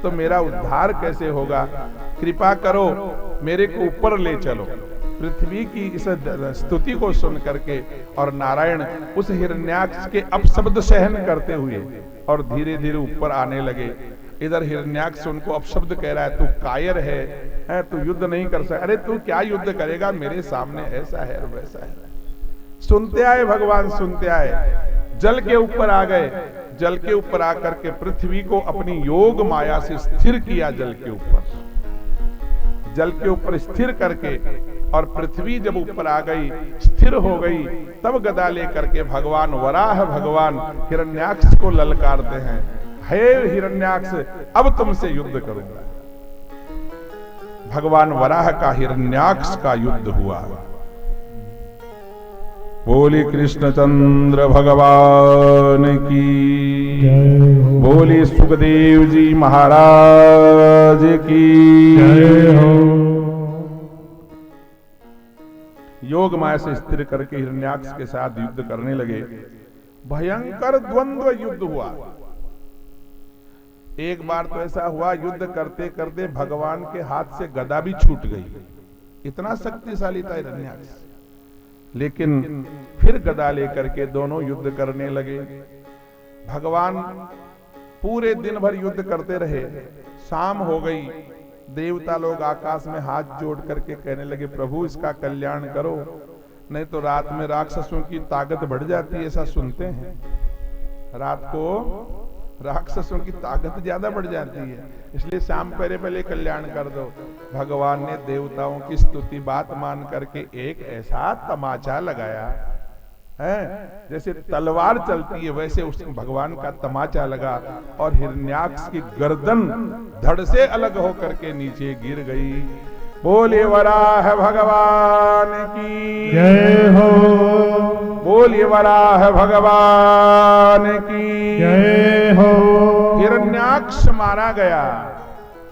C: तो मेरा उद्धार कैसे होगा, कृपा करो मेरे को ऊपर ले चलो। पृथ्वी की इस स्तुति को सुन करके और नारायण उस हिरण्याक्ष के अपशब्द सहन करते हुए और धीरे धीरे ऊपर आने लगे। इधर हिरण्याक्ष उनको अपशब्द कह रहा है, तू कायर है, तू युद्ध नहीं कर सकता। अरे तू क्या युद्ध करेगा, मेरे सामने ऐसा है और वैसा है। सुनते आए भगवान, सुनते आए, जल के ऊपर आ गए। जल के ऊपर आकर के पृथ्वी को अपनी योग माया से स्थिर किया। जल के ऊपर स्थिर करके और पृथ्वी जब ऊपर आ गई, स्थिर हो गई, तब गदा लेकर के भगवान वराह भगवान हिरण्याक्ष को ललकारते हैं, हे हिरण्याक्ष अब तुमसे युद्ध करूंगा। भगवान वराह का हिरण्याक्ष का युद्ध हुआ। बोली कृष्णचंद्र भगवान की, बोली सुखदेव जी महाराज की जय हो। योग माया से स्थिर करके हिरण्याक्ष के साथ युद्ध करने लगे। भयंकर द्वंद्व युद्ध हुआ। एक बार तो ऐसा हुआ, युद्ध करते करते भगवान के हाथ से गदा भी छूट गई, इतना शक्तिशाली था हिरण्याक्ष। लेकिन फिर गदा लेकर के दोनों युद्ध करने लगे। भगवान पूरे दिन भर युद्ध करते रहे। शाम हो गई, देवता लोग आकाश में हाथ जोड़ करके कहने लगे, प्रभु इसका कल्याण करो, नहीं तो रात में राक्षसों की ताकत बढ़ जाती है। ऐसा सुनते हैं, रात को राक्षसों की ताकत ज्यादा बढ़ जाती है, इसलिए शाम पहले कल्याण कर दो। भगवान ने देवताओं की स्तुति बात मान करके एक ऐसा तमाचा लगाया है, जैसे तलवार चलती है वैसे उस भगवान का तमाचा लगा और हिरण्याक्ष की गर्दन धड़ से अलग होकर के नीचे गिर गई। बोलिए वराह भगवान की
A: जय हो।
C: बोलिए वराह भगवान की
A: जय हो।
C: हिरण्याक्ष मारा गया,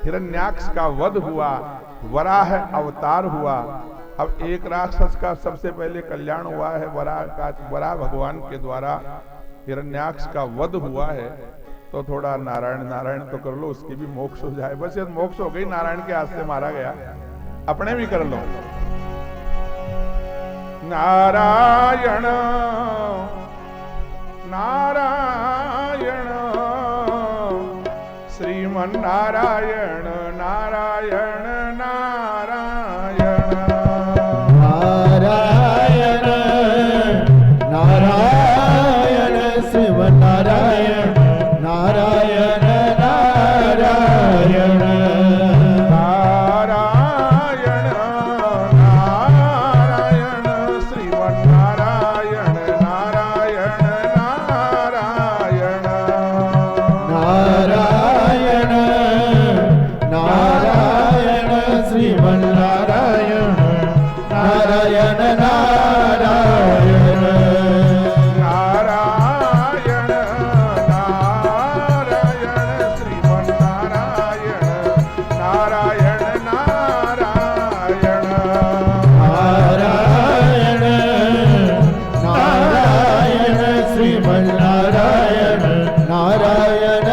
C: हिरण्याक्ष का वध हुआ, वराह अवतार हुआ। अब एक राक्षस का सबसे पहले कल्याण हुआ है, वराह भगवान के द्वारा हिरण्याक्ष का वध हुआ है। तो थोड़ा नारायण नारायण तो कर लो, उसकी भी मोक्ष हो जाए। बस ये मोक्ष हो गई, नारायण के हाथ से मारा गया, अपने भी कर लो। नारायण नारायण श्रीमन नारायण नारायण नारायण
A: नारायण नारायण श्रीमन नारायण नारायण नारायण
C: नारायण नारायण श्रीमन नारायण नारायण नारायण
A: नारायण नारायण श्रीमन नारायण नारायण नारायण
C: नारायण नारायण श्रीमन नारायण नारायण नारायण
A: नारायण नारायण श्रीमन नारायण नारायण